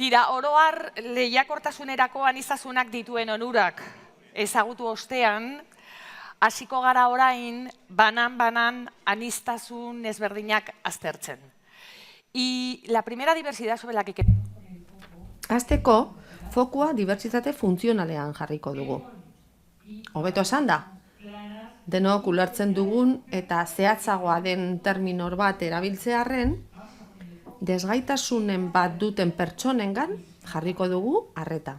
Tira, oroar lehiakortasunerako anistazunak dituen onurak ezagutu ostean, hasiko gara orain banan anistasun ezberdinak aztertzen. Y la primera diversidad sobre la que... Hasteko, fokua dibertsitate funtzionalean jarriko dugu. Hobeto esan da, denok ulertzen dugun eta zehatzagoa den terminor bat erabiltzearren, desgaitasunen bat duten pertsonengan jarriko dugu arreta.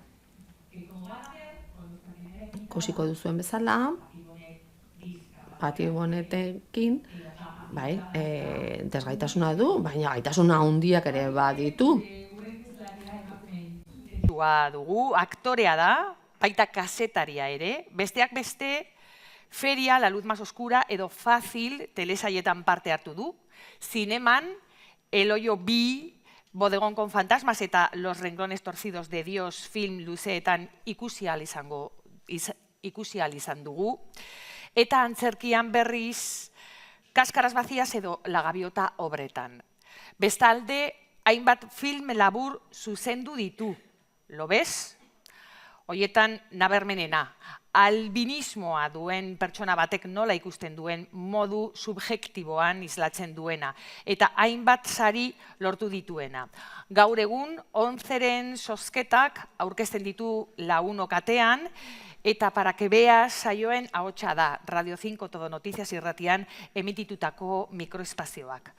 Ikusiko duzuen bezala, Pati Bonetekin, bai, desgaitasuna du, baina gaitasuna handiak ere baditu. Dugu, aktorea da, baita kazetaria ere, besteak beste, Feria, La Luz Más Oscura edo Fácil telesaietan parte hartu du, zineman, El Hoyo bi, Bodegón con Fantasmas eta Los Renglones Torcidos de Dios film luzeetan ikusi ahal izan dugu, eta antzerkian berriz Kaskaras Vacías edo La Gaviota obretan. Bestalde, hainbat film labur zuzendu ditu. Lo bez? Hoietan nabarmenena, albinismoa duen pertsona batek nola ikusten duen modu subjektiboan islatzen duena, eta hainbat sari lortu dituena. Gaur egun, 11ren zozketak aurkezten ditu Launo katean, eta Para que veas saioen ahotsa da, Radio 5 Todo Noticias irratian emititutako mikroespazioak.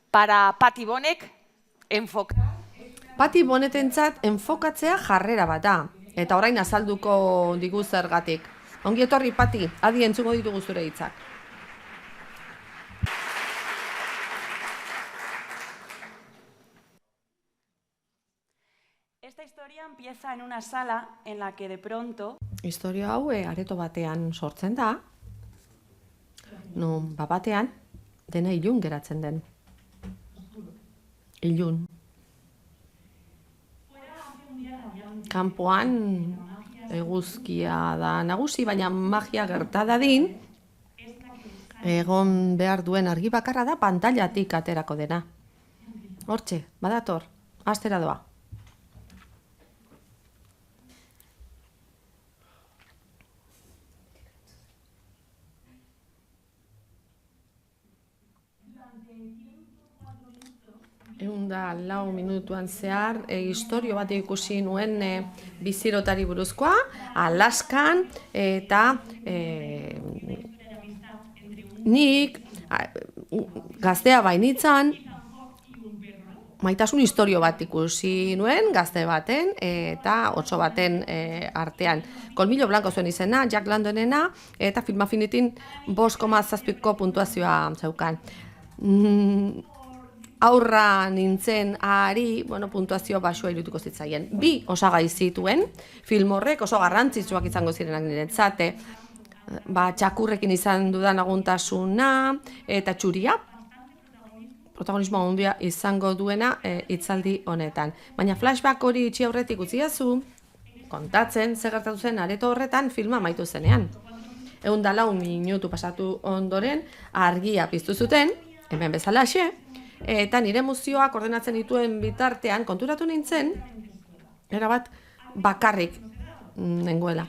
Para Pati Bonek, Pati Bonetentzat enfokatzea jarrera bat da, eta orain azalduko digu zergatik. Ongi etorri, Pati, adi entzungo ditugu zure hitzak. Esta historia empieza en una sala en la que de pronto... Historia hau areto batean sortzen da, non batean dena ilun geratzen den. Ilun. Kanpoan eguzkia da nagusi, baina magia gerta dadin, egon behar duen argi bakarra da pantailatik aterako dena. Hortxe, badator, hastera doa. Eunda 4 minutuan zehar, istorio bat ikusi nuen bizirotari buruzkoa, Alaskan, eta nik gaztea bainitzan, maitasun istorio bat ikusi nuen, gazte baten, eta 8 baten artean. Kolmillo Blanco zuen izena, Jack Londonena, eta Film Affinitin 5,7ko puntuazioa zeukan. Aurra nintzen ari, puntuazio baxua irutuko zitzaien. 2 osagai zituen, film horrek oso garrantzitsuak izango zirenak niretzate, txakurrekin izan dudan aguntasuna eta txuria, protagonismo handia izango duena hitzaldi honetan. Baina flashback hori itxi aurretik utziazu, kontatzen zer gertatu zen areto horretan filma amaitu zenean. 4 minutu pasatu ondoren argia piztu zuten, hemen bezalaxe, eta nire emozioak ordenatzen dituen bitartean konturatu nintzen, erabat bakarrik nengoela.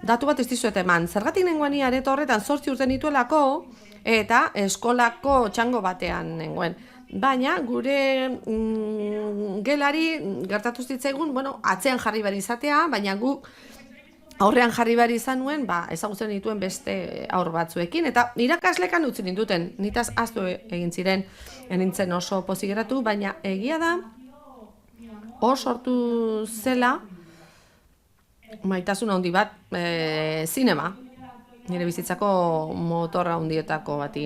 Datu bat ez dizuet eman, zergatik nengoen areto horretan 8 urte nituelako, eta eskolako txango batean nengoen. Baina gure gelari gertatu zitzaigun, atzean jarri behar izatea, baina guk aurrean jarri behar izan nuen, ezagutzen dituen beste aur batzuekin, eta irakaslekan utzi ninduten, nitaz ahaztu egin ziren, nintzen oso pozik geratu, baina egia da, hor sortu zela, maitasun handi bat, zinema, nire bizitzako motorra handietako bati.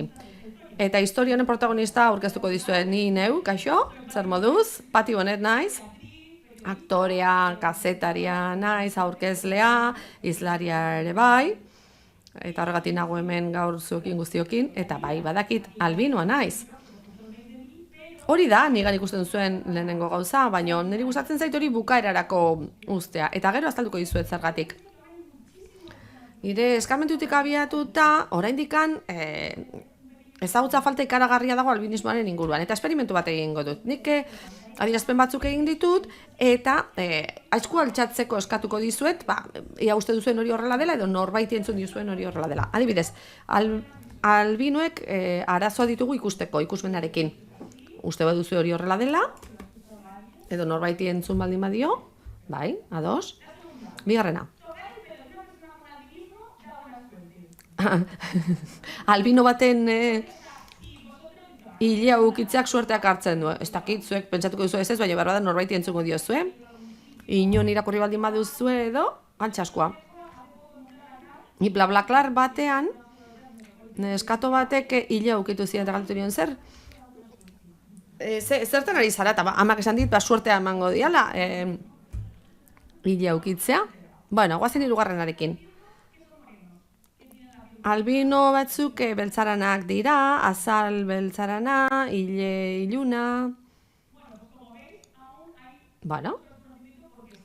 Eta historia honen protagonista aurkeztuko dizuen ni neu, kaixo, zer moduz, Pati Bonet naiz, aktorea, kazetaria naiz, aurkezlea, izlaria ere bai, eta horregatik nago hemen gaur zuekin guztiokin, eta bai badakit albinoa naiz. Hori da, nigan ikusten zuen lehenengo gauza, baina niri gustatzen zait hori bukaerarako ustea, eta gero azalduko dizuet zergatik. Nire eskarmentutik abiatuta, oraindikan ezagutza falta ikaragarria dago albinismoaren inguruan, eta esperimentu bat egingo dut. Nik adierazpen batzuk egin ditut, eta aizku altxatzeko eskatuko dizuet, ia uste duzuen hori horrela dela, edo norbait entzun dizuen hori horrela dela. Adibidez, albinoek arazoa ditugu ikusteko, ikusmenarekin. Uste baduzu hori horrela dela, edo norbait entzun baldin badio, bai, ados. Bigarrena. Albino baten hilea ukitzeak suerteak hartzen du. Ez dakit, zuek pentsatuko duzu ez, baina behar bada norbait entzungo diozue. Inon irakurri baldin baduzue edo, antxaskoa. Ni blablaklar batean, neskato batek hilea ukitu ziren eta galdetu nion zer. Zertan ari zara, eta amak esan dit, suertea emango diala, hilea ukitzea. Bueno, guazen hirugarrenarekin. Albino batzuk beltzaranak dira, azal beltzarana, hile iluna. Bueno,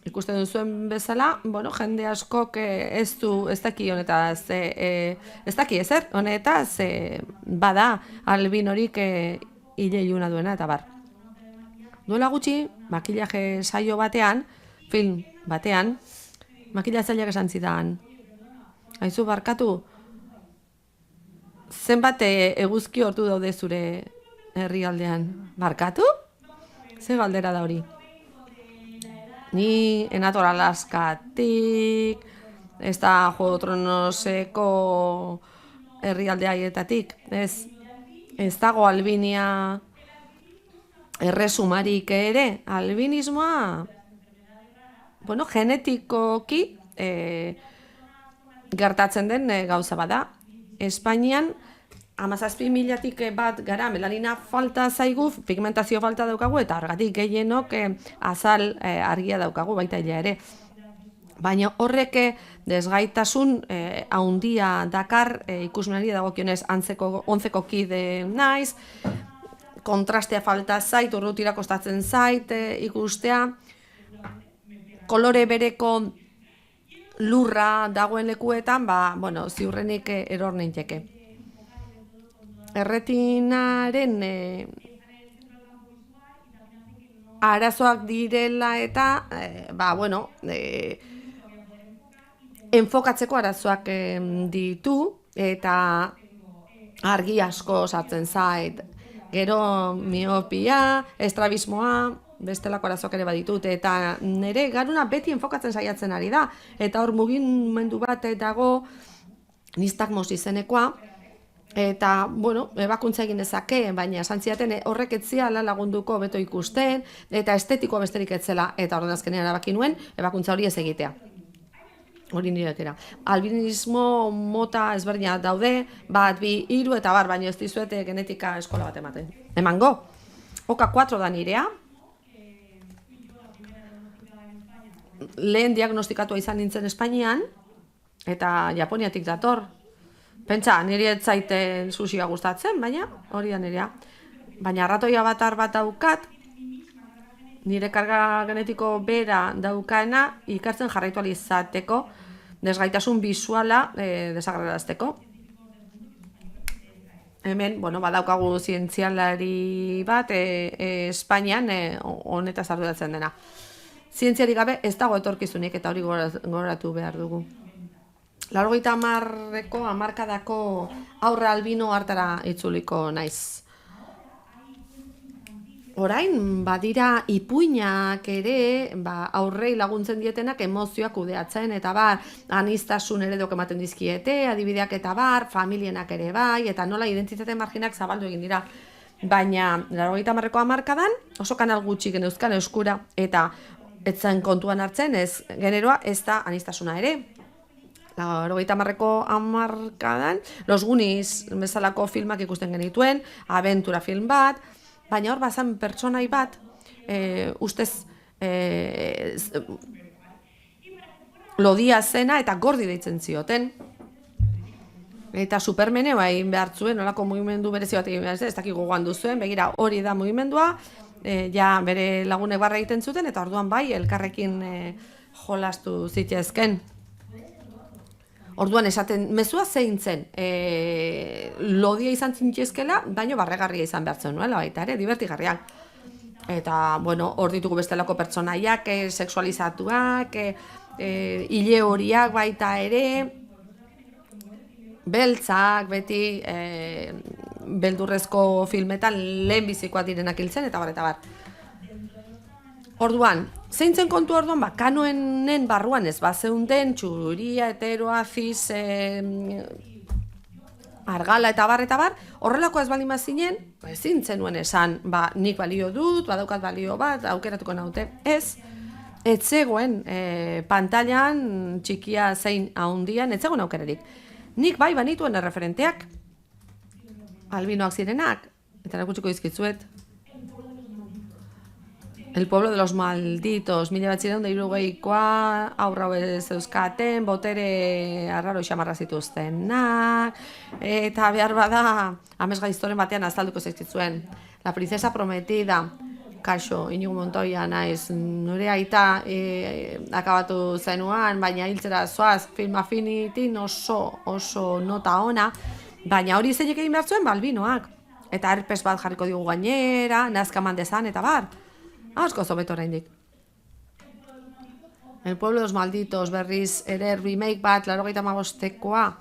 ikusten duzuen bezala, jende askok ez daki honetaz, ez daki ezer, honetaz bada albinorik hile iluna duena eta bar. Duela gutxi, makillaje saio batean, film batean, makillatzaileak esan zidan. Aizu barkatu, zenbat eguzki ordu daude zure herrialdean? Barkatu? Ze galdera da hori? Ni enator Alaskatik, ez da Juego de Tronoseko herrialde haietatik, ez dago albinia erresumarik ere, albinismoa, genetikoki gertatzen den gauza bada. Espainian, 17.000-tik bat gara melanina falta zaigu, pigmentazio falta daukagu, eta argatik gehienok azal argia daukagu baita hilea ere. Baina horrek desgaitasun haundia dakar ikusmenari dagokionez onzeko kide naiz, kontrastea falta zait, urrutira kostatzen zait ikustea, kolore bereko lurra dagoen lekuetan, ziurrenik eror ninteke. Erretinaren arazoak direla eta, enfokatzeko arazoak ditu, eta argi asko sartzen zait. Gero miopia, estrabismoa, bestelako arazoak ere baditut, eta nire garuna beti enfokatzen saiatzen ari da. Eta hor mugimendu bat dago nistagmos izenekoa, eta, ebakuntza egin dezake, baina santziaten horrek etziala lagunduko beto ikusten, eta estetikoa besterik etzela, eta horren azkenean erabaki nuen, ebakuntza hori ez egitea. Hori nirekera. Albinismo mota ezberdina daude, 1, 2, 3 eta bar, baina ez dizuete genetika eskola bat ematen. Emango. Oka 4 da nirea. Lehen diagnostikatua izan nintzen Espainian, eta Japoniatik dator. Pentsa, niri ez zaiten sushia gustatzen, baina hori da nirea. Baina arratoia bat daukat, nire karga genetiko bera daukaena ikartzen jarraitu izateko, desgaitasun bisuala desagerrarazteko. Hemen, badaukagu zientzialari bat Espainian honetaz arduratzen dena. Zientziari gabe ez dago etorkizunik eta hori gogoratu behar dugu. 80ko hamarkadako aurra albino hartara itzuliko naiz. Orain, badira ipuinak ere, aurrei laguntzen dietenak emozioak kudeatzen, eta aniztasun eredok ematen dizkiete, adibideak eta familienak ere bai, eta nola identitate marginak zabaldu egin dira. Baina, 80ko hamarkadan, oso kanal gutxi geneuzkan eskura, eta etzen kontuan hartzen, ez generoa, ez da aniztasuna ere. 80ko hamarkadan, Los Goonies bezalako filmak ikusten genituen, abentura film bat, baina hor bazan pertsonai bat, ustez lodia zena eta gordi deitzen zioten. Eta Supermene egin behar zuen, olako mugimendu berezi bat egin behar zuen, ez dakik gogoan duzuen, begira hori da mugimendua, ja bere lagunek barra egiten zuten, eta orduan bai, elkarrekin jolastu zitezken. Orduan esaten, mezua zein zen, lodia izan zintzezkela, baino barregarria izan behar zen nuela baita ere, divertigarriak. Eta, bueno, hor ditugu bestelako pertsonaiak, sexualizatuak, hile horiak baita ere, beltzak, beti beldurrezko filmetan lehenbizikoak direnak hiltzen, eta bar. Orduan, zein zen kontu orduan, kanoenen barruan ez bazeunden, txuria, heteroa, cis, argala eta bar, horrelako ez baldin bazinen, ezin zenuen esan, nik balio dut, badaukat balio bat, aukeratuko naute. Ez zegoen pantailan txikia zein haundian, ez zegoen aukerarik. Nik bai banituen erreferenteak, albinoak zirenak, eta erakutsiko dizkizuet. El pueblo de los malditos, 1960koa, aurra zeuzkaten, botere arraro xamarra zituztenak, eta behar bada, amesga historien batean azalduko zaizkizuen. La princesa prometida, kaixo, Inigo Montoya naiz, nire aita akabatu zenuan, baina hiltzera zoaz, Film Affinity oso nota ona, baina hori zeinek egin behar zuen, albinoak. Eta herpes bat jarriko digu gainera, nazka mandezan, eta bar. Asko zobeto oraindik. El pueblo de los malditos berriz ere remake bat, 85koa.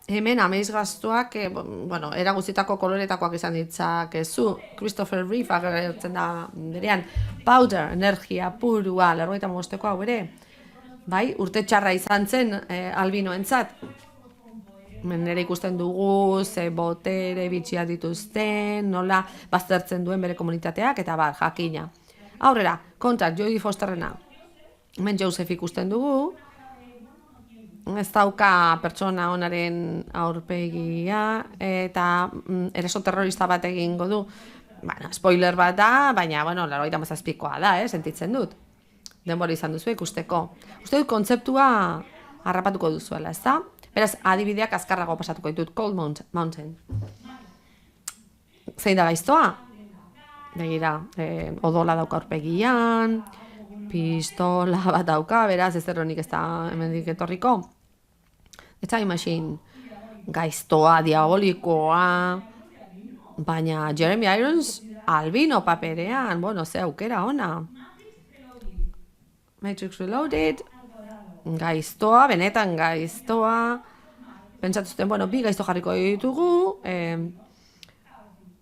Hemen ameizgaztuak, era guztietako koloretakoak izan ditzakezu. Christopher Reeve agertzen da berean. Powder, energia purua, 85koa hau ere. Bai, urte txarra izan zen albinoentzat. Nere ikusten dugu, ze botere bitxia dituzten, nola baztertzen duen bere komunitateak, eta bar, jakina. Aurrera, kontak, Jodie Fosterrena. Hemen Joseph ikusten dugu. Ez dauka pertsona onaren aurpegia, eta eraso terrorista bat egingo du. Spoiler bat da, baina, 87koa da, sentitzen dut. Denbora izan duzu ikusteko. Uste dut kontzeptua harrapatuko duzuela, ez da? Beraz, adibideak azkarrago pasatuko ditut, Cold Mountain. Zein da gaiztoa? Begira, odola dauka aurpegian, pistola bat dauka, beraz, ez erronik ez da hemendik etorriko. Time Machine, gaiztoa, diabolikoa, baina Jeremy Irons albino paperean, ze aukera ona. Matrix Reloaded, gaiztoa, benetan gaiztoa, pentsatuzten, bi gaizto jarriko ditugu,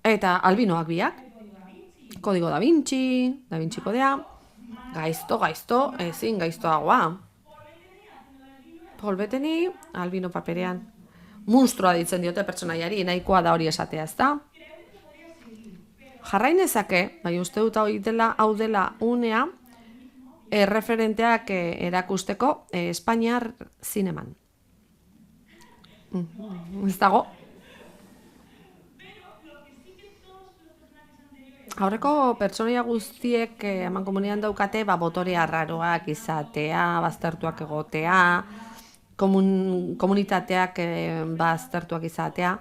eta albinoak biak. Kodigo Da Vinci kodea, gaizto, ezin gaiztoagoa. Paul Bettany, albino paperean. Monstrua ditzen diote pertsonaiari, nahikoa da hori esatea, ezta? Jarrainezake, uste dut hau dela unea, erreferenteak erakusteko Espainiar zineman. Ez dago? Aurreko pertsonaia guztiek eman komunian daukate botore arraroak izatea, baztertuak egotea, komunitateak baztertuak izatea.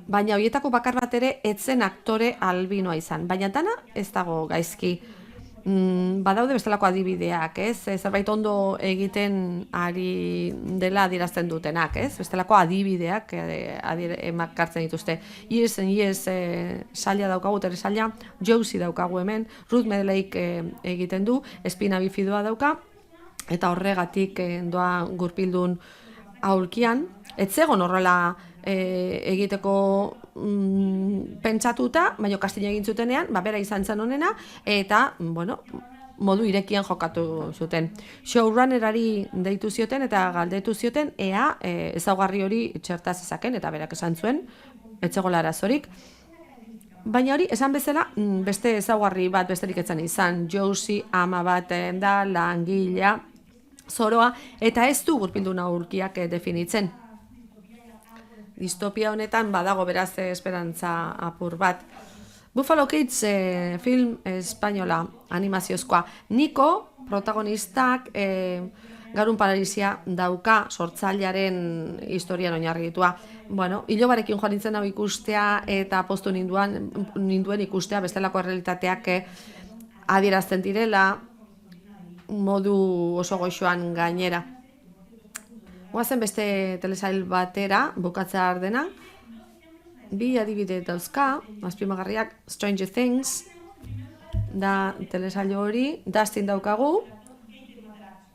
Baina horietako bakar bat ere etzen aktore albinoa izan. Baina dana ez dago gaizki. Badaude bestelako adibideak, zerbait ondo egiten ari dela adierazten dutenak, bestelako adibideak emakartzen dituzte. Years and Years saila daukagu, tere saila, Josie daukagu hemen, Ruth Medleyk egiten du, espina bifidua dauka, eta horregatik doa gurpildun aulkian. Ez zegoen horrela egiteko pentsatuta, baina kastina egin zutenean, bera izan zen honena, eta, modu irekian jokatu zuten. Showrunnerari deitu zioten eta galdetu zioten ea ezaugarri hori txertaz ezaken, eta berak esan zuen, etzegoela arazorik. Baina hori, esan bezala, beste ezaugarri bat besterik etzan izan, Josie ama bat da, langilea, zoroa, eta ez du gurpildun aurkiak definitzen. Distopia honetan badago beraz esperantza apur bat. Buffalo Kids film espainola animaziozkoa. Niko protagonistak garun paralisia dauka sortzailearen historian oinarritua. Ilobarekin joan nintzen hau ikustea eta postu ninduen ikustea bestelako errealitateak adierazten direla modu oso goxoan gainera. Goazen beste telesail batera, bukatzea ardena. Bi adibide dauzka, azpimagarriak, Stranger Things, da telesaio hori, Dustin daukagu,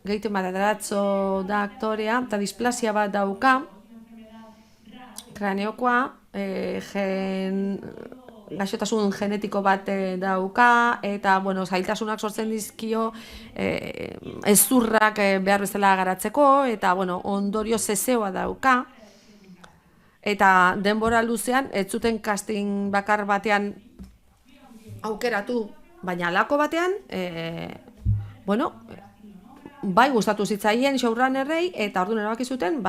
Gaten Matarazzo da aktorea, eta displasia bat dauka, kraneokoa, gaixotasun genetiko bat dauka, eta, bueno, zailtasunak sortzen dizkio ezurrak behar bezala garatzeko, eta, bueno, ondorio zezeoa dauka, eta denbora luzean, ez zuten casting bakar batean aukeratu, baina halako batean, bueno, bai gustatu zitzaien showrunnerrei, eta orduan erabaki zuten,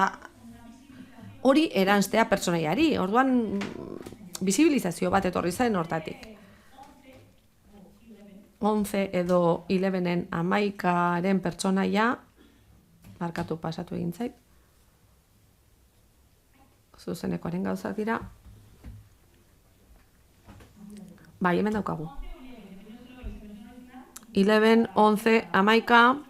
hori eranstea pertsonaiari, orduan bisibilizazio bat etorri zen hortatik. 11 edo 11en 11aren pertsonaia, markatu pasatu egin zait, zuzenekoaren gauzak dira, bai, hemen daukagu. 11, 11, 11,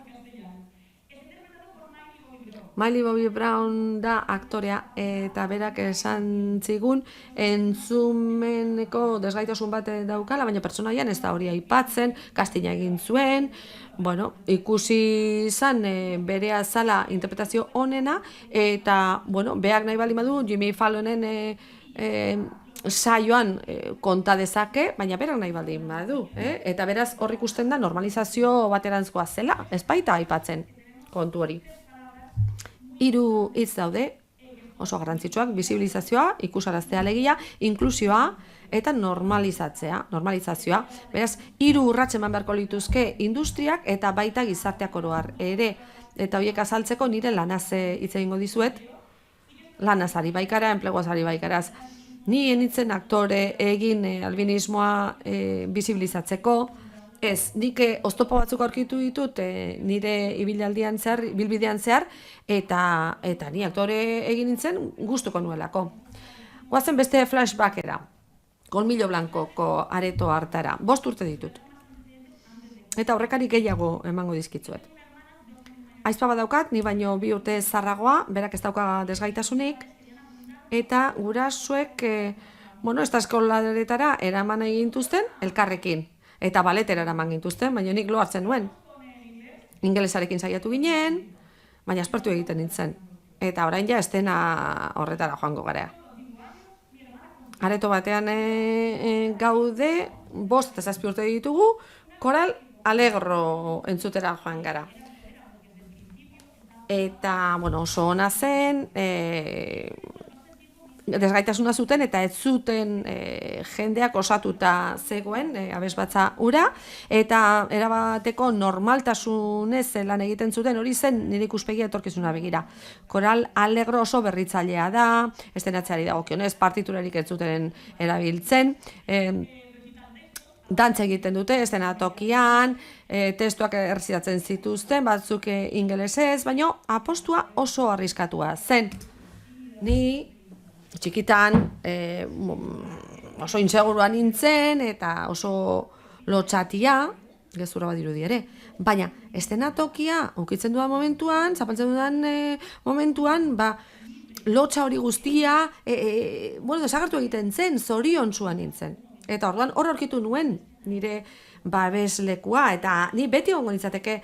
Miley Bobby Brown da aktorea eta berak esan zigun entzumeneko desgaitasun bat daukala, baina pertsonaian ez da hori aipatzen, castinga egin zuen, bueno, ikusi izan bere azala interpretazio onena, eta, bueno, beak nahi baldin badu, Jimmy Fallonen saioan konta dezake, baina berak nahi baldin badu, eta beraz hor ikusten da normalizazio baterantzkoa zela, ez baita aipatzen kontu hori. 3 hitz daude, oso garrantzitsuak, bisibilizazioa, ikusaraztea alegia, inklusioa eta normalizazioa. Beraz, 3 urrats eman beharko lituzke industriak eta baita gizarteak oro har ere. Eta horiek azaltzeko nire lanaz hitz egingo dizuet, lanaz ari baikara, enpleguaz ari baikaraz. Ni enitzen aktore egin albinismoa bisibilizatzeko, ez, nik oztopo batzuk aurkitu ditut nire bilbidean zehar, eta ni aktore egin nintzen gustuko nuelako. Goazen beste flashbackera, Colmillo Blancoko areto hartara, 5 urte ditut. Eta horrekari gehiago emango dizkitzuet. Aizpa bat daukat, ni baino 2 urte zarragoa, berak ez dauka desgaitasunik, eta gurasoek, bueno, ez da eskolaretara eraman egintuzten elkarrekin. Eta baletera eraman gintuzten, baina nik lo hartzen nuen. Ingelesarekin saiatu ginen, baina aspertu egiten nintzen. Eta orain ja estena horretara joango gara. Areto batean gaude, 5 eta 7 urte ditugu, Koral Alegro entzutera joan gara. Eta, bueno, oso ona zen, desgaitasuna zuten eta ez zuten jendeak osatuta zegoen abesbatza ura, eta erabateko normaltasunez lan egiten zuten, hori zen nire ikuspegia etorkizuna begira. Koral Alegro oso berritzailea da, estenatzeari dagokionez, partiturarik ez zuten erabiltzen, dantza egiten dute estenatokian, testuak errezidatzen zituzten, batzuk ingelesez, baina apostua oso arriskatua zen. Ni txikitan oso insegurua nintzen eta oso lotxatia, gezurra badirudi ere, baina estenatokia ukitzen dudan momentuan, zapaltzen dudan momentuan, lotxa hori guztia, bueno, desagertu egiten zen, zoriontsua nintzen. Eta orduan hor aurkitu nuen nire babeslekua, eta ni beti egongo nintzateke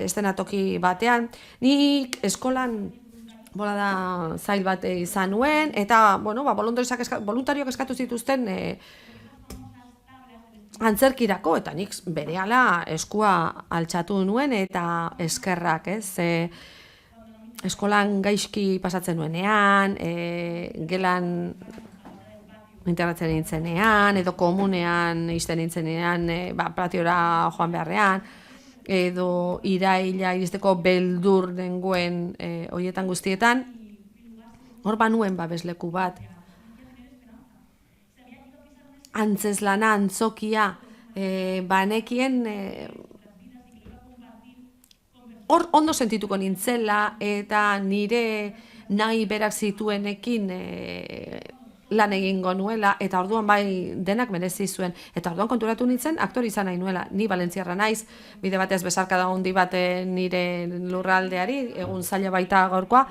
estenatoki batean, nik eskolan bola da zail bat izan nuen, eta, bueno, voluntarioak eskatu zituzten antzerkirako, eta nik berehala eskua altxatu nuen, eta eskerrak, eskolan gaizki pasatzen nuenean, gelan integratzen nintzenean, edo komunean izten nintzenean, patiora joan beharrean, edo iraila iristeko beldur nengoen horietan guztietan, hor banuen babesleku bat. Antzeslana, antzokia, banekien hor ondo sentituko nintzela, eta nire nahi berak zituenekin lan egingo nuela, eta orduan bai denak merezi zuen. Eta orduan konturatu nintzen, aktori izan nahi nuela. Ni valentziarra naiz, bide batez besarkada handi bat nire lurraldeari, egun zaila baita gaurkoa,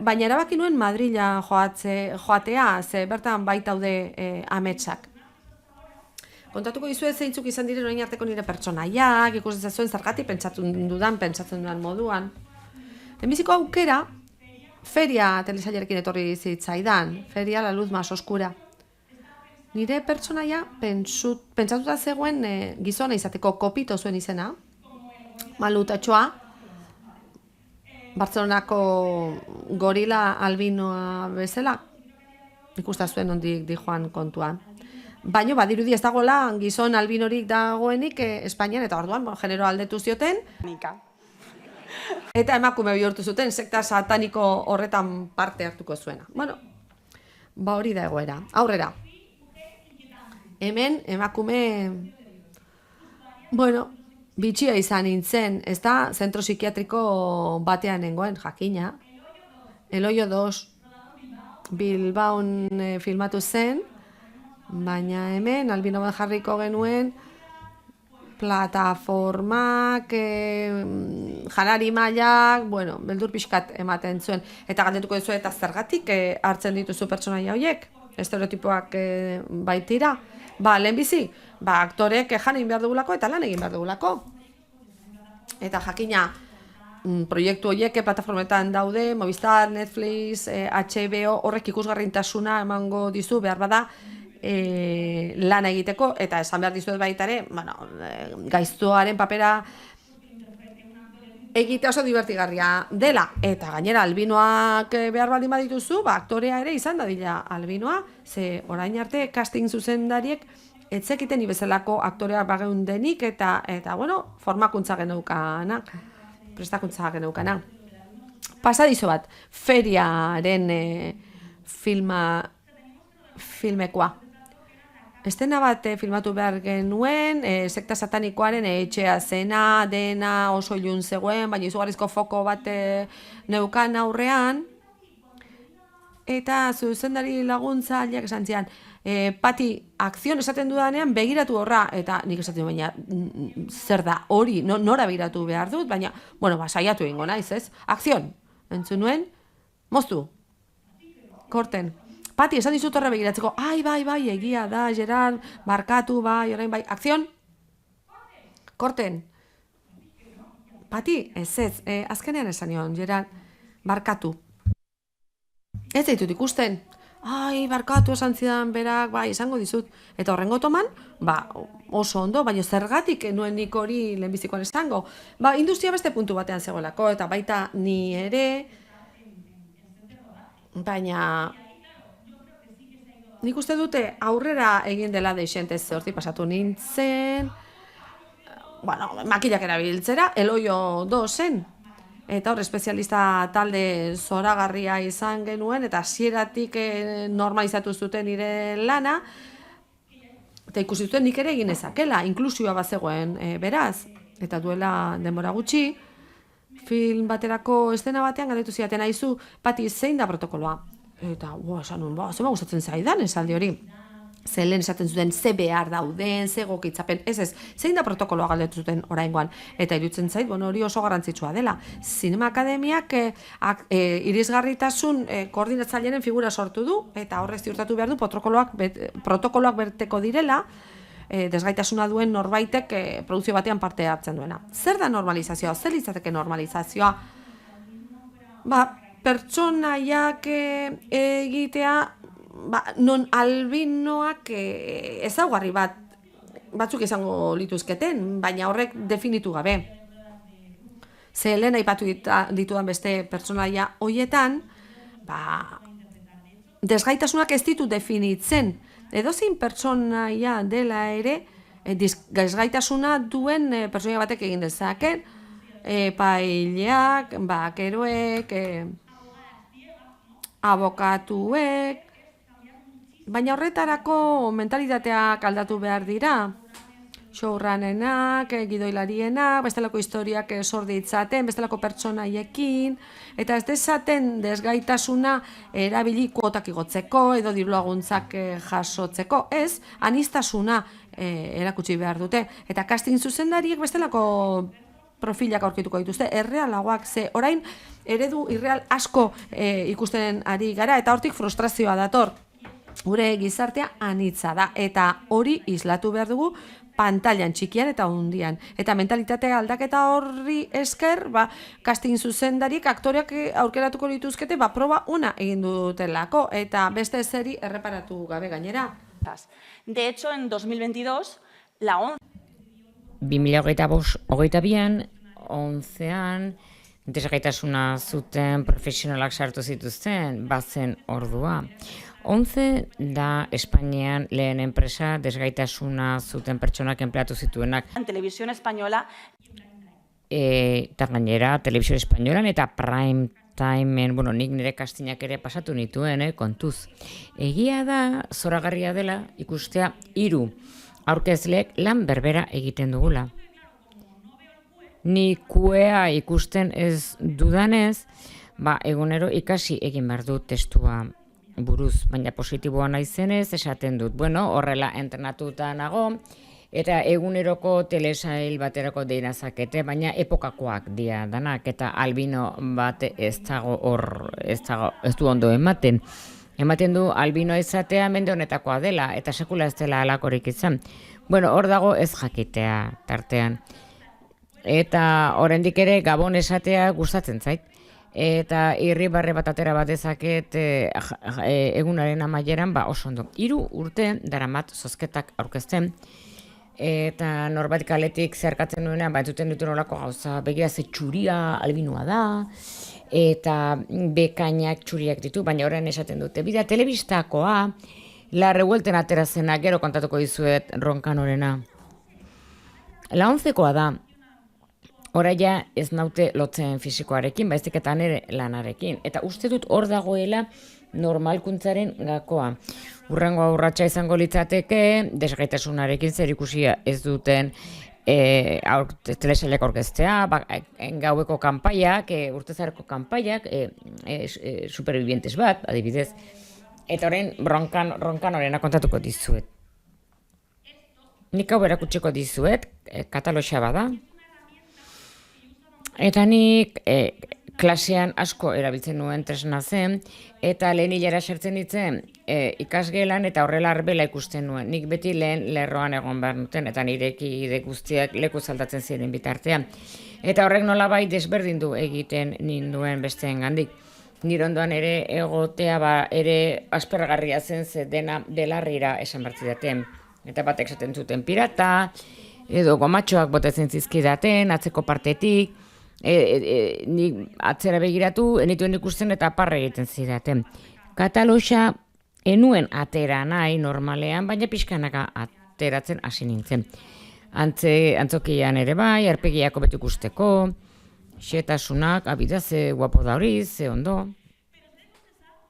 baina erabaki nuen Madrila joatea, ze bertan baitaude ametsak. kontatuko dizuet zeintzuk izan diren orain arteko nire pertsonaiak, ikusten zuen zergatik pentsatzen dudan moduan. Lehenbiziko aukera, Feria telesailarekin etorri zitzaidan, Feria la luz más oscura. Nire pertsonaia pentsatuta zegoen gizona izateko, Kopito zuen izena, malutatxoa, Bartzelonako gorila albinoa bezala, ikusta zuen ondik dijoan kontuan. Baina badirudi ez dagoela gizon albinorik dagoenik Espainian, eta orduan genero aldetu zioten, eta emakume bihurtu zuten, sekta sataniko horretan parte hartuko zuena. Bueno, hori da egoera. Aurrera. Hemen emakume, bitxia izan nintzen, ez da, zentro psikiatriko batean nengoen, jakina. El Hoyo 2 Bilbaon filmatu zen, baina hemen albino bat jarriko genuen, plataformak, janari mailak, beldur pixkat ematen zuen. Eta galdetuko duzu eta zergatik hartzen dituzu pertsonaia horiek? Estereotipoak baitira. Lehenbizi, aktoreek jan egin behar dugulako eta lan egin behar dugulako. Eta jakina, proiektu horiek plataformetan daude, Movistar, Netflix, HBO, horrek ikusgarrintasuna emango dizu behar bada lan egiteko, eta esan behar dizuet baita ere, gaiztoaren papera egitea oso divertigarria dela, eta gainera albinoak behar baldin badituzu, aktorea ere izan dadila albinoa, ze orain arte casting zuzendariek etzekiten bezalako aktoreak bageundenik, eta formakuntza geneukana, prestakuntza geneukana. Pasadizo bat, Feriaren filmekoa. Estena bat filmatu behar genuen, sekta satanikoaren etxea zena, dena oso ilun zegoen, baina izugarrizko foko bat neukan aurrean. Eta zuzendari laguntza aliak esan zian, Pati, akzion esaten dudanean begiratu horra, eta nik esaten du, baina zer da hori, nora begiratu behar dut, baina, saiatu egingo naiz, ez? Akzion, entzun nuen, moztu, korten. Pati, esan dizut horre begiratzeko, bai, egia da, Gerard, barkatu, orain bai, akzion, korten. Pati, ez, azkenean esan nion, Gerard, barkatu. Ez zaitut ikusten, barkatu esan zidan berak, esango dizut. Eta horrengo toman, oso ondo, baina zergatik nuen nik hori lehenbizikoan esango. Industria beste puntu batean zegoelako, eta baita ni ere, baina nik uste dute aurrera egin dela deixentez horti pasatu nintzen, makilak erabiltzera, El Hoyo 2 zen. Eta hor, espezialista talde zoragarria izan genuen, eta hasieratik normalizatu zuten nire lana, eta ikusi zuten nik ere egin ezakela, inklusioa bazegoen beraz, eta duela denbora gutxi, film baterako estena batean galdetu zidaten aizu, Pati, zein da protokoloa? Eta, esan nuen, zema gustatzen zaidan esaldi hori. Ze lehen esaten zuten, ze behar dauden, ze gokitzapen, ez, zein da protokoloa galdetu zuten oraingoan. Eta iruditzen zait, hori oso garrantzitsua dela. Zinema Akademiak irisgarritasun koordinatzailearen figura sortu du, eta horrez ziurtatu behar du protokoloak berteko direla, desgaitasuna duen norbaitek produkzio batean parte hartzen duena. Zer da normalizazioa? Zer litzateke normalizazioa? Pertsonaiak egitea, non albinoak ezaugarri batzuk izango lituzketen, baina horrek definitu gabe. Ze lehen aipatu ditudan beste pertsonaia hoietan, desgaitasunak ez ditu definitzen. Edozein pertsonaia dela ere, desgaitasuna duen pertsonaia batek egin dezaken, epaileak, bakeroek, abokatuek, baina horretarako mentalitateak aldatu behar dira. Showrunnerak, gidoilarienak, bestelako historiak sor ditzaten, bestelako pertsonaiekin, eta ez dezaten desgaitasuna erabili kuotak igotzeko edo diru laguntzak jasotzeko, ez, aniztasuna erakutsi behar dute. Eta casting zuzendariek bestelako profilak aurkituko dituzte, errealagoak, ze orain eredu irreal asko ikusten ari gara, eta hortik frustrazioa dator. gure gizartea anitza da, eta hori islatu behar dugu pantailan txikian eta hundian. Eta mentalitate aldaketa horri esker, casting zuzendarik aktoreak aurkeratuko dituzkete, proba una egin dutelako, eta beste zeri erreparatu gabe gainera. De hecho, en 2022, la ONCE 2022an, 11an, desgaitasuna zuten profesionalak sartu zituzten, bazen ordua. 11 da Espainian lehen enpresa desgaitasuna zuten pertsonak enpleatu zituenak. en Televisión Española Eta gainera, Televisión Españolan eta Prime Timeen, nik nire kastinak ere pasatu nituen, kontuz. Egia da, zoragarria dela, ikustea 3 aurkezleek lan berbera egiten dugula. Ni kuea ikusten ez dudanez, egunero ikasi egin behar dut testua buruz, baina positiboa naizenez esaten dut. Horrela entrenatuta nago, eta eguneroko telesail baterako deinazakete, baina epokakoak dira danak, eta albino bat ez du ondo ematen. Ematen du albinoa izatea mende honetakoa dela, eta sekula ez dela alakorik izan. Hor dago ez jakitea tartean. Eta oraindik ere Gabon esatea gustatzen zait. Eta irribarre bat atera bat dezaket egunaren amaieran, oso ondo. 3 urte daramat zozketak aurkezten, eta norbait kaletik zerkatzen nuenean, entzuten dut nolako gauza, begira ze txuria albinoa da, eta bekainak txuriak ditu, baina orain esaten dute. Bidea telebistakoa, La Revuelten atera zena, gero kontatuko dizuet Roncanorena. La Oncekoa da, oraia ez naute lotzen fisikoarekin, baizik eta nire lanarekin. Eta uste dut hor dagoela normalkuntzaren gakoa. Hurrengoa urratsa izango litzateke, desgaitasunarekin zerikusia ez duten telesailak aurkeztea, gaueko kanpaiak, urtezareko kanpaiak, supervivientes bat, adibidez. Eta orain Roncanorena kontatuko dizuet. Nik hau erakutsiko dizuet, kataloxa bada. Eta nik klasean asko erabiltzen nuen tresna zen, eta lehen hilera sartzen ditzen ikasgelan eta horrela arbela ikusten nuen. Nik beti lehen lerroan egon behar nuten, eta nire kide guztiak leku zaldatzen ziren bitartean. Eta horrek nolabait desberdindu egiten ninduen besteen gandik. Nire ondoan ere egotea ere aspergarria zen ze dena belarrira esan bertzidaten. Eta batek esaten zuten pirata, edo gomatxoak botetzen zizkidaten, atzeko partetik, nik atzera begiratu, enituen ikusten eta parra egiten zidaten. Kataloxa enuen atera nahi normalean, baina pixkanaka ateratzen hasi nintzen. Antzokian ere bai, arpegiako betu ikusteko, xetasunak, abida ze guapo da hori, ze ondo.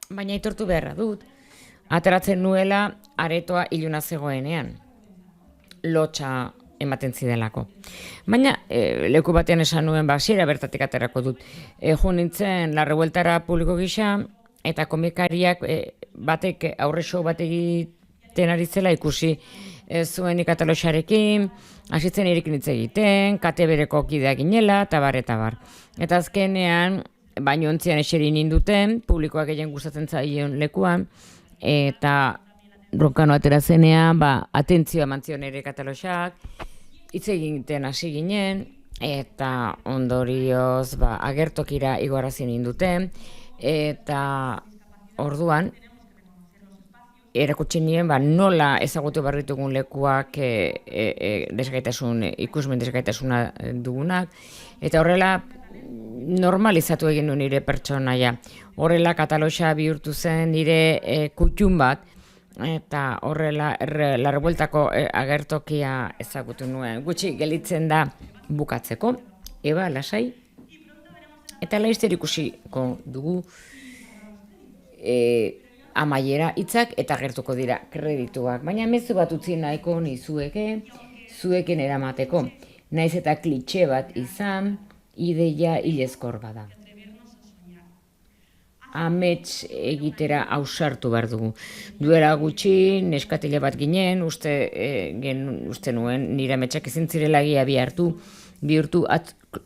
Baina aitortu beharra dut, ateratzen nuela aretoa iluna zegoenean. Lotxa ematen zidelako. Baina leku batean esan nuen hasiera bertatik aterako dut. Jo nintzen La Revueltara publiko gisa, eta komikariak batek aurre show bat egiten ari zela ikusi zuen ikataloxarekin, hasitzen irekin hitz egiten, kate bereko kidea ginela, tabar. Eta azkenean, baino ontzian eseri ninduten, publikoak gehien gustatzen zaion lekuan, eta Roncano atera zenean, atentzioa eman zion ere kataloxak, hitz egiten hasi ginen, eta ondorioz agertokira igoarazi ninduten, eta orduan, erakutsi nien nola ezagutu behar ditugun lekuak ikusmen desgaitasuna dugunak, eta horrela normalizatu egin du nire pertsonaia. Horrela kataloxa bihurtu zen nire kutxun bat, eta horrela La Revueltako agertokia ezagutu nuen. Gutxi gelitzen da bukatzeko, lasai, eta laizter ikusiko dugu amaiera hitzak eta agertuko dira kredituak. Baina mezu bat utzi nahiko nizueke, zuekin eramateko. Naiz eta klitxe bat izan, ideia hilezkor bada. Amets egitera ausartu behar dugu. Duela gutxi, neskatile bat ginen, uste nuen nire ametsak ezin zirela bihurtu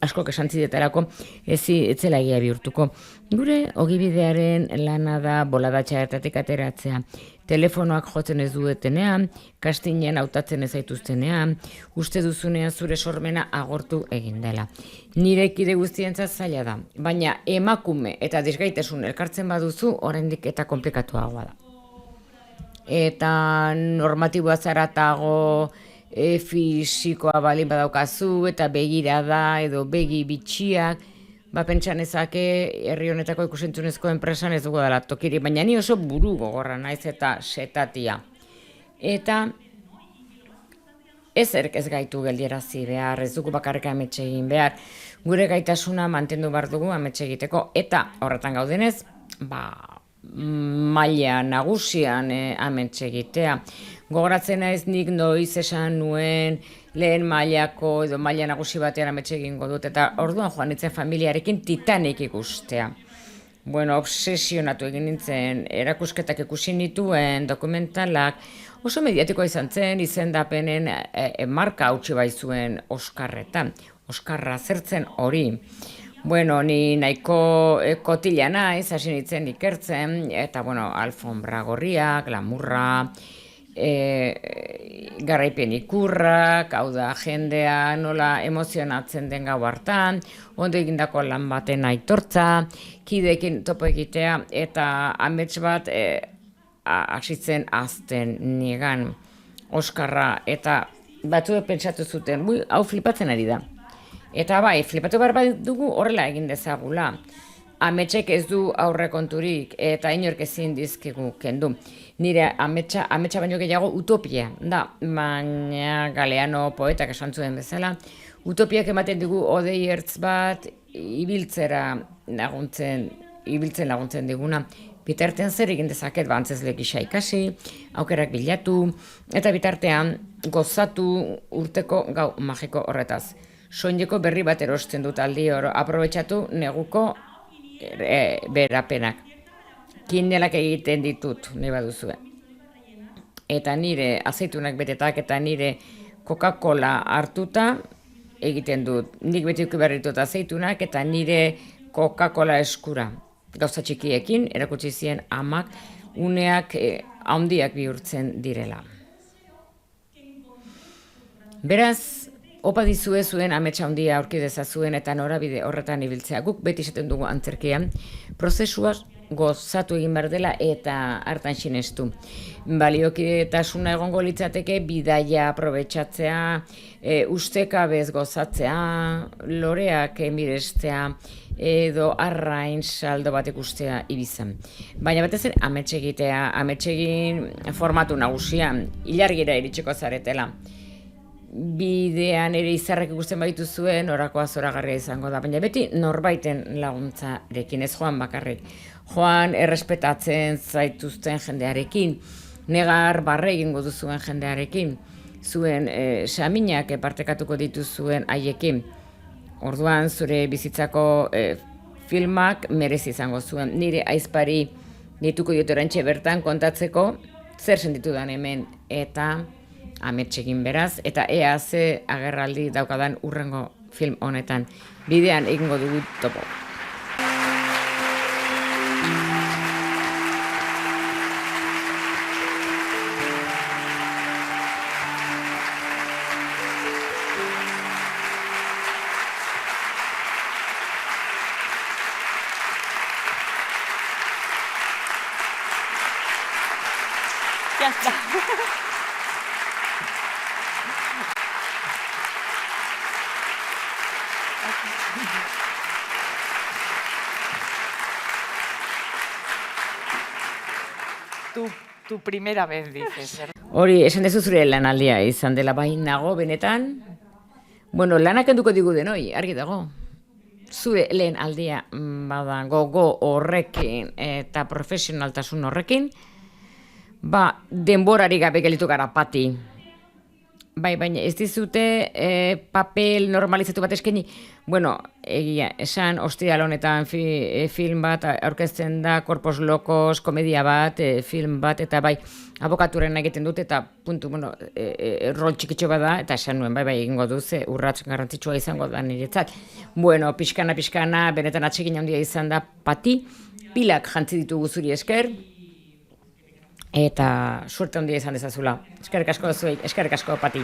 asko esan zidetarako etzela egia bihurtuko. Gure ogibidearen lana da bolada txartatik ateratzea. Telefonoak jotzen ez duetenean, kastinen hautatzen ez zaituztenean, uste duzunean zure sormena agortu egin dela. Nire kide guztientzat zaila da, baina emakume eta desgaitasun elkartzen baduzu, oraindik eta komplikatuagoa da. Eta normatiboa zaratago fisikoa balin badaukazu eta begirada edo begi bitxiak, pentsan ezake herri honetako ikusentzunezko enpresan ez dugu dela tokiri, baina ni oso buru gogorra naiz eta setatia. Eta ezerk ez gaitu geldiarazi behar, ez dugu bakarrik ametxe egin behar, gure gaitasuna mantendu behar dugu ametxe egiteko, eta horretan gaudenez, maila nagusian ametxe egitea. Gogoratzen naiz nik noiz esan nuen lehen mailako edo maila nagusi batean ametxe egingo dut, eta orduan joan nintzen familiarekin Titanic ikustea. Obsesionatu egin nintzen, erakusketak ikusi nituen, dokumentalak, oso mediatikoa izan zen, izendapenen marka hautsi baizuen Oskarretan, Oskarra zertzen hori. Ni nahiko kotila naiz, hasi nintzen ikertzen, eta alfombra gorriak, lamurra, garaipen ikurrak, hau da, jendea nola emozionatzen den gau hartan, ondo egindako lan baten aitortza, kideekin topo egitea, eta amets bat hasitzen azten niegan Oskarra, eta batzuek pentsatu zuten, hau flipatzen ari da. Eta flipatu behar dugu horrela egin dezagula. Ametsek ez du aurrekonturik eta inork ezin dizkigu kendu. Nire ametsa baino gehiago utopia da, baina Galeano poetak esan zuen bezala, utopiak ematen dugu hodei ertz bat ibiltzen laguntzen diguna. Bitartean zer egin dezaket antzezle gisa ikasi, aukerak bilatu, eta bitartean gozatu urteko gau magiko horretaz. Soineko berri bat erosten dut aldi oro, aprobetxatu neguko berapenak. Kinelak egiten ditut, nahi baduzue. Eta nire azeitunak betetak eta nire Coca-Cola hartuta egiten dut. Nik beti behar ditut azeitunak eta nire Coca-Cola eskura. Gauza txikiekin, erakutsi zien amak, uneak handiak bihurtzen direla. Beraz, opa dizue zuen ametsa handia aurki dezazuen eta norabide horretan ibiltzea. Guk beti esaten dugu antzerkian, prozesua gozatu egin behar dela eta hartan sinestu. Baliokidetasuna egongo litzateke bidaia aprobetxatzea, ustekabez gozatzea, loreak mirestea, edo arrain saldo bat ikustea ibizan. Baina batez ere ametxe egitea, ametxe egin formatu nagusian, ilargira iritsiko zaretela. Bidean ere izarrak ikusten baitu zuen, orakoa zoragarria izango da, baina beti norbaiten laguntzarekin, ez joan bakarrik. Joan errespetatzen zaituzten jendearekin, negar barre egingo duzuen jendearekin, zuen saminak partekatuko dituzuen haiekin. Orduan zure bizitzako filmak merezi izango zuen. Nire aizpari dituko dut orantxe bertan kontatzeko zer sentitudan hemen eta ametxegin beraz, eta ea ze agerraldi daukadan urrengo film honetan. Bidean egingo dugu topo. Ya está. Tu primera vez, dices. Hori, esan dezu zure lanaldia izan dela bai nago benetan. Lanak enduko digu denoi, argi dago. Zure lehen aldia bada gogo horrekin eta profesionaltasun horrekin, denborari gabe gelitu gara pati. Bai, baina ez dizute papel normalizatu bat eskaini. Bueno, egia, esan ostiral honetan film bat aurkezten da, Korpos Lokos, komedia bat, film bat, eta bai, abokaturen egiten dut, eta puntu, bueno, rol txikitxo bat da, eta esan nuen, bai, egingo du, ze urratz garrantzitsua izango da niretzat. Bueno, pixkana, benetan atsegin handia izan da, Pati, pilak jantzi ditugu zuri esker, eta suerte handia izan dezazula. Eskerrik asko zuei, eskerrik asko Pati.